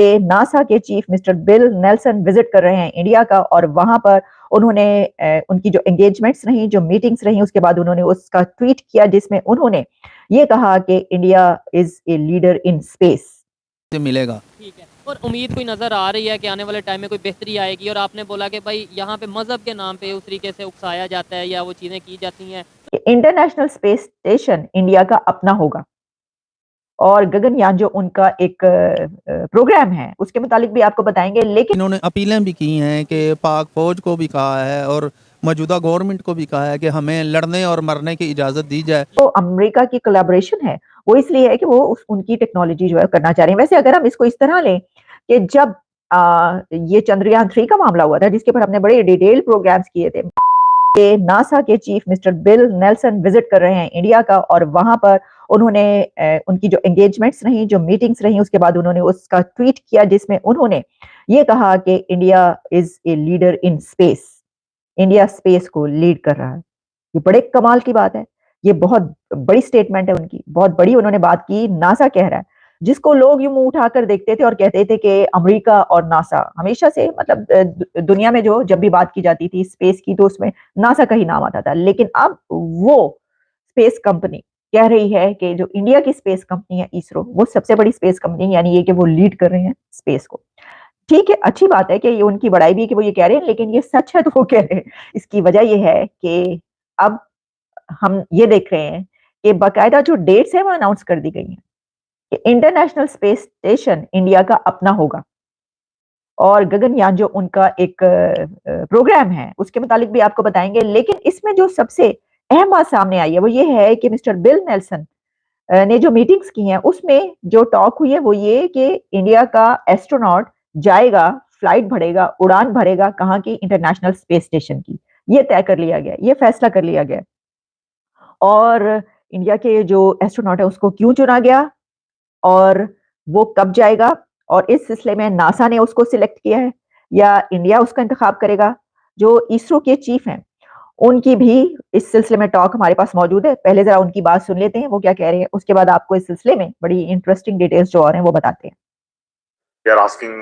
NASA के chief mister bill Nelson visit कर रहे हैं इंडिया का, और वहां पर उन्होंने उनकी जो एंगेजमेंट्स रही, जो मीटिंग्स रही, उसके बाद उन्होंने उसका ट्वीट किया जिसमें उन्होंने ये कहा कि India is a leader in space. से मिलेगा। ठीक है। और उम्मीद कोई नज़र आ रही है कि आने वाले टाइम में कोई बेहतरी आएगी? और आपने बोला कि भाई यहाँ पे मज़हब के नाम पे उस तरीके से उकसाया जाता है या वो चीज़ें की जाती हैं। इंटरनेशनल स्पेस स्टेशन इंडिया का अपना होगा, और गगनयान जो उनका एक प्रोग्राम है उसके मुतालिक भी आपको बताएंगे। लेकिन इन्होंने अपीलें भी की हैं कि पाक फौज को भी कहा है और मौजूदा गवर्नमेंट को भी कहा है कि हमें लड़ने और मरने की इजाज़त दी जाए। तो अमेरिका की कोलैबोरेशन है वो इसलिए है कि वो उनकी टेक्नोलॉजी जो है करना चाह रहे हैं। वैसे अगर हम इसको इस तरह लें कि जब ये चंद्रयान 3 का मामला हुआ था जिसके ऊपर हमने बड़े डिटेल प्रोग्राम्स किए थे, नासा के chief mister bill Nelson visit कर रहे हैं इंडिया का, और वहां पर उन्होंने उनकी जो एंगेजमेंट्स रही, जो मीटिंग्स रही, उसके बाद उन्होंने उसका ट्वीट किया जिसमें उन्होंने ये कहा कि India is a leader in space. India space को लीड कर रहा है। ये बड़े कमाल की बात है। ये बहुत बड़ी स्टेटमेंट है उनकी, बहुत बड़ी उन्होंने बात की। नासा कह रहा है, जिसको लोग यूं मुंह उठाकर देखते थे और कहते थे कि अमेरिका और नासा हमेशा से, मतलब दुनिया में जो जब भी बात की जाती थी स्पेस की तो उसमें नासा का ही नाम आता था। लेकिन अब वो स्पेस कंपनी कह रही है कि जो इंडिया की स्पेस कंपनी है इसरो, वो सबसे बड़ी स्पेस कंपनी, यानी ये कि वो लीड कर रहे हैं स्पेस को। ठीक है, अच्छी बात है कि ये उनकी बड़ाई भी है कि वो ये कह रहे हैं, लेकिन ये सच है तो वो कह रहे हैं। इसकी वजह ये है कि अब हम ये देख रहे हैं कि बाकायदा जो डेट्स है वो अनाउंस कर दी गई हैं कि इंटरनेशनल स्पेस स्टेशन इंडिया का अपना होगा, और गगनयान जो उनका एक प्रोग्राम है उसके मुतालिक भी आपको बताएंगे। लेकिन इसमें जो सबसे अहम बात सामने आई है वो ये है कि मिस्टर बिल नेल्सन ने जो मीटिंग्स की हैं उसमें जो टॉक हुई है वो ये कि इंडिया का एस्ट्रोनॉट जाएगा, फ्लाइट भरेगा, उड़ान भरेगा कहाँ की? इंटरनेशनल स्पेस स्टेशन की। ये तय कर लिया गया, ये फैसला कर लिया गया। और इंडिया के जो एस्ट्रोनॉट है उसको क्यों चुना गया और वो कब जाएगा, और इस सिलसिले में नासा ने उसको सिलेक्ट किया है या इंडिया उसका इंतखाब करेगा? जो इसरो के चीफ हैं उनकी भी इस सिलसिले में टॉक हमारे पास मौजूद है। पहले जरा उनकी बात सुन लेते हैं वो क्या कह रहे हैं, उसके बाद आपको इस सिलसिले में बड़ी इंटरेस्टिंग डिटेल्स जो और हैं वो बताते हैं। We are asking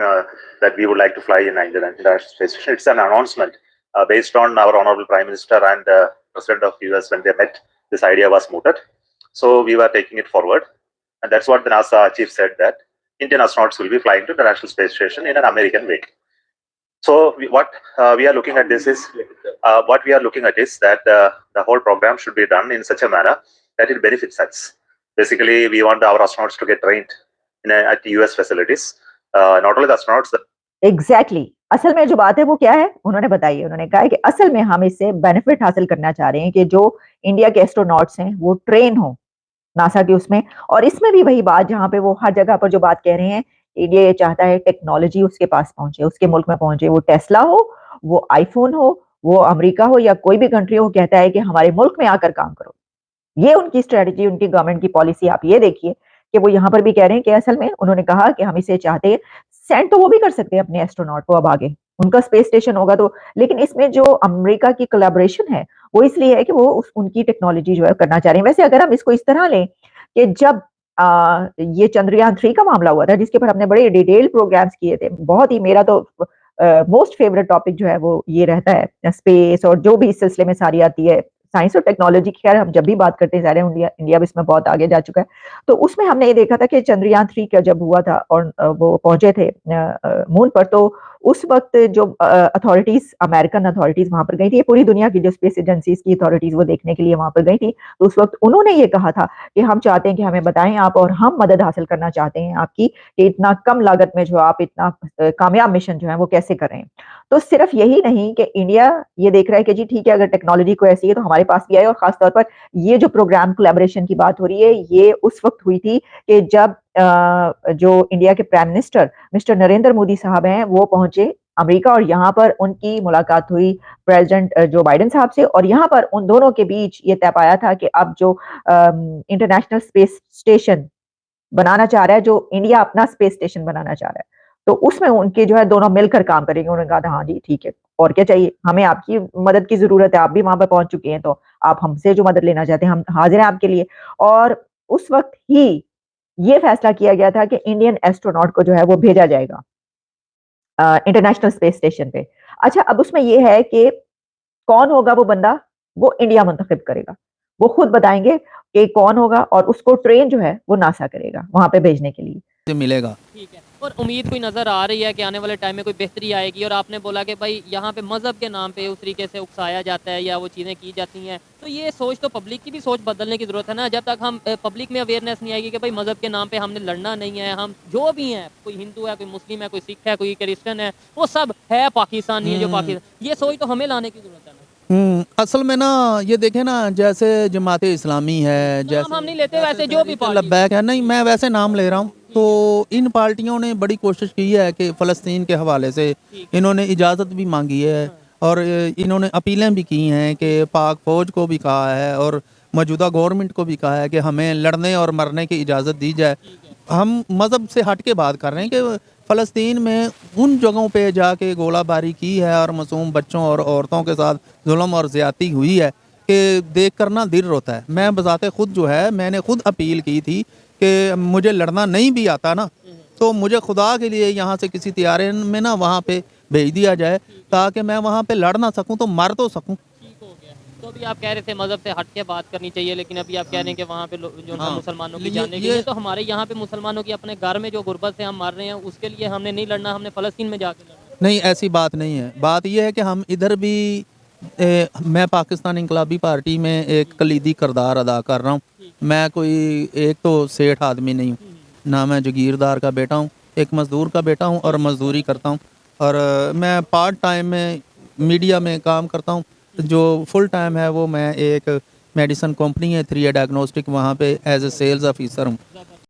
that we would like to fly in International Space Station. It's an announcement based on our Honorable Prime Minister and President of US when they met. This idea was mooted, so we were taking it forward, and that's what the NASA chief said, that Indian astronauts will be flying to the International Space Station in an American way. So what we are looking at this is that the whole program should be done in such a manner that it benefits us. Basically, we want our astronauts to get trained at US facilities. Not only the astronauts. Exactly असल में जो बात है वो क्या है उन्होंने बताई है। उन्होंने कहा है कि असल में हम इससे बेनिफिट हासिल करना चाह रहे हैं कि जो इंडिया के एस्ट्रोनॉट्स हैं वो ट्रेन हो नासा के उसमें। और इसमें भी वही बात जहाँ पे वो हर जगह पर जो बात कह रहे हैं, इंडिया ये चाहता है टेक्नोलॉजी उसके पास पहुंचे, उसके मुल्क में पहुंचे। वो टेस्ला हो, वो आईफोन हो, वो अमेरिका हो या कोई भी कंट्री हो, कहता है कि हमारे मुल्क में आकर काम करो। ये उनकी स्ट्रेटजी, उनकी गवर्नमेंट की पॉलिसी। आप ये देखिए कि वो यहाँ पर भी कह रहे हैं कि असल में उन्होंने कहा कि हम इसे चाहते हैं। सेंड तो वो भी कर सकते हैं अपने एस्ट्रोनॉट को अब आगे, उनका स्पेस स्टेशन होगा तो। लेकिन इसमें जो अमेरिका की कोलैबोरेशन है वो इसलिए है कि वो उनकी टेक्नोलॉजी जो है करना चाह रहे हैं। वैसे अगर हम इसको इस तरह लें कि जब ये चंद्रयान 3 का मामला हुआ था जिसके ऊपर हमने बड़े डिटेल प्रोग्राम्स किए थे, बहुत ही मेरा तो मोस्ट फेवरेट टॉपिक जो है वो ये रहता है स्पेस, और जो भी इस सिलसिले में सारी आती है साइंस और टेक्नोलॉजी की। खैर हम जब भी बात करते हैं सारे इंडिया इंडिया भी इसमें बहुत आगे जा चुका है। तो उसमें हमने ये देखा था कि चंद्रयान 3 का जब हुआ था और वो पहुंचे थे मून पर, तो उस वक्त जो अथॉरिटीज, अमेरिकन अथॉरिटीज वहां पर गई थी, ये पूरी दुनिया की जो स्पेस एजेंसीज की अथॉरिटीज वो देखने के लिए वहां पर गई थी। तो उस वक्त उन्होंने ये कहा था कि हम चाहते हैं कि हमें बताएं आप, और हम मदद हासिल करना चाहते हैं आपकी कि इतना कम लागत में जो आप इतना कामयाब मिशन जो है वो कैसे कर रहे हैं। तो सिर्फ यही नहीं कि इंडिया ये देख रहा है कि जी ठीक है अगर टेक्नोलॉजी को ऐसी है तो हमारे पास भी आए। और खासतौर पर ये जो प्रोग्राम कोलैबोरेशन की बात हो रही है ये उस वक्त हुई थी कि जब जो इंडिया के prime minister mister Narendra Modi साहब हैं वो पहुंचे अमेरिका, और यहाँ पर उनकी मुलाकात हुई प्रेसिडेंट जो बाइडेन साहब से। और यहाँ पर उन दोनों के बीच ये तय पाया था कि अब जो इंटरनेशनल स्पेस स्टेशन बनाना चाह रहा है, जो इंडिया अपना स्पेस स्टेशन बनाना चाह रहा है, तो उसमें उनके जो है दोनों मिलकर काम करेंगे। उन्होंने कहा था हाँ जी ठीक है, और क्या चाहिए, हमें आपकी मदद की जरूरत है, आप भी वहां पर पहुंच चुके हैं तो आप हमसे जो मदद लेना चाहते हैं हम हाजिर हैं आपके लिए। और उस वक्त ही ये फैसला किया गया था कि इंडियन एस्ट्रोनॉट को जो है वो भेजा जाएगा इंटरनेशनल स्पेस स्टेशन पे। अच्छा, अब उसमें ये है कि कौन होगा वो बंदा, वो इंडिया मुंतखब करेगा। वो खुद बताएंगे कि कौन होगा और उसको ट्रेन जो है वो नासा करेगा वहां पे भेजने के लिए। से मिलेगा। ठीक है, और उम्मीद कोई नज़र आ रही है कि आने वाले टाइम में कोई बेहतरी आएगी? और आपने बोला कि भाई यहाँ पे मज़हब के नाम पे उस तरीके से उकसाया जाता है या वो चीज़ें की जाती हैं, तो ये सोच तो पब्लिक की भी सोच बदलने की ज़रूरत है ना। जब तक हम पब्लिक में अवेयरनेस नहीं आएगी कि भाई मज़हब के नाम पे हमने लड़ना नहीं है, हम जो भी हैं, कोई हिंदू है, कोई मुस्लिम है, कोई सिख है, कोई क्रिश्चियन है, वो सब है पाकिस्तानी है जो पाकिस्तान, ये सोच तो हमें लाने की ज़रूरत है ना। असल में ना ये देखें ना, जैसे जमात इस्लामी है, नाम जैसे हम नहीं लेते, वैसे जो भी पार्टी लब्बैक है, नहीं मैं वैसे नाम ले रहा हूँ। तो इन पार्टियों ने बड़ी कोशिश की है कि फ़लस्तीन के हवाले से इन्होंने इजाज़त भी मांगी है और इन्होंने अपीलें भी की हैं कि पाक फ़ौज को भी कहा है और मौजूदा गवर्नमेंट को भी कहा है कि हमें लड़ने और मरने की इजाज़त दी जाए। हम मज़हब से हट के बात कर रहे हैं कि फ़लस्तीन में उन जगहों पे जाके गोलाबारी की है और मासूम बच्चों और औरतों के साथ जुल्म और ज़्यादती हुई है कि देख कर ना दिल रोता है। मैं बज़ाते ख़ुद जो है, मैंने खुद अपील की थी कि मुझे लड़ना नहीं भी आता ना, तो मुझे खुदा के लिए यहाँ से किसी तैयारे में ना वहाँ पे भेज दिया जाए ताकि मैं वहाँ पे लड़ ना सकूँ तो मर तो सकूँ। ठीक हो गया। तो अभी आप कह रहे थे मज़हब से हट के बात करनी चाहिए, लेकिन अभी आप कह रहे हैं कि वहाँ पे जो हाँ, मुसलमानों की ये- जाने के ये- लिए, तो हमारे यहाँ पे मुसलमानों की अपने घर में जो गुर्बत से हम मर रहे हैं उसके लिए हमने नहीं लड़ना, हमने फ़लस्तीन में जाके लड़ना। नहीं, ऐसी बात नहीं है। बात यह है कि हम इधर भी मैं पाकिस्तान इनकलाबी पार्टी में एक कलीदी किरदार अदा कर रहा हूँ। मैं कोई एक तो सेठ आदमी नहीं हूँ, ना मैं जागीरदार का बेटा हूँ, एक मज़दूर का बेटा हूँ और मज़दूरी करता हूँ। और मैं पार्ट टाइम में मीडिया में काम करता हूँ। जो फुल टाइम है वो मैं एक मेडिसिन कंपनी है 3A डायग्नोस्टिक, वहाँ पे एज ए सेल्स ऑफिसर हूँ।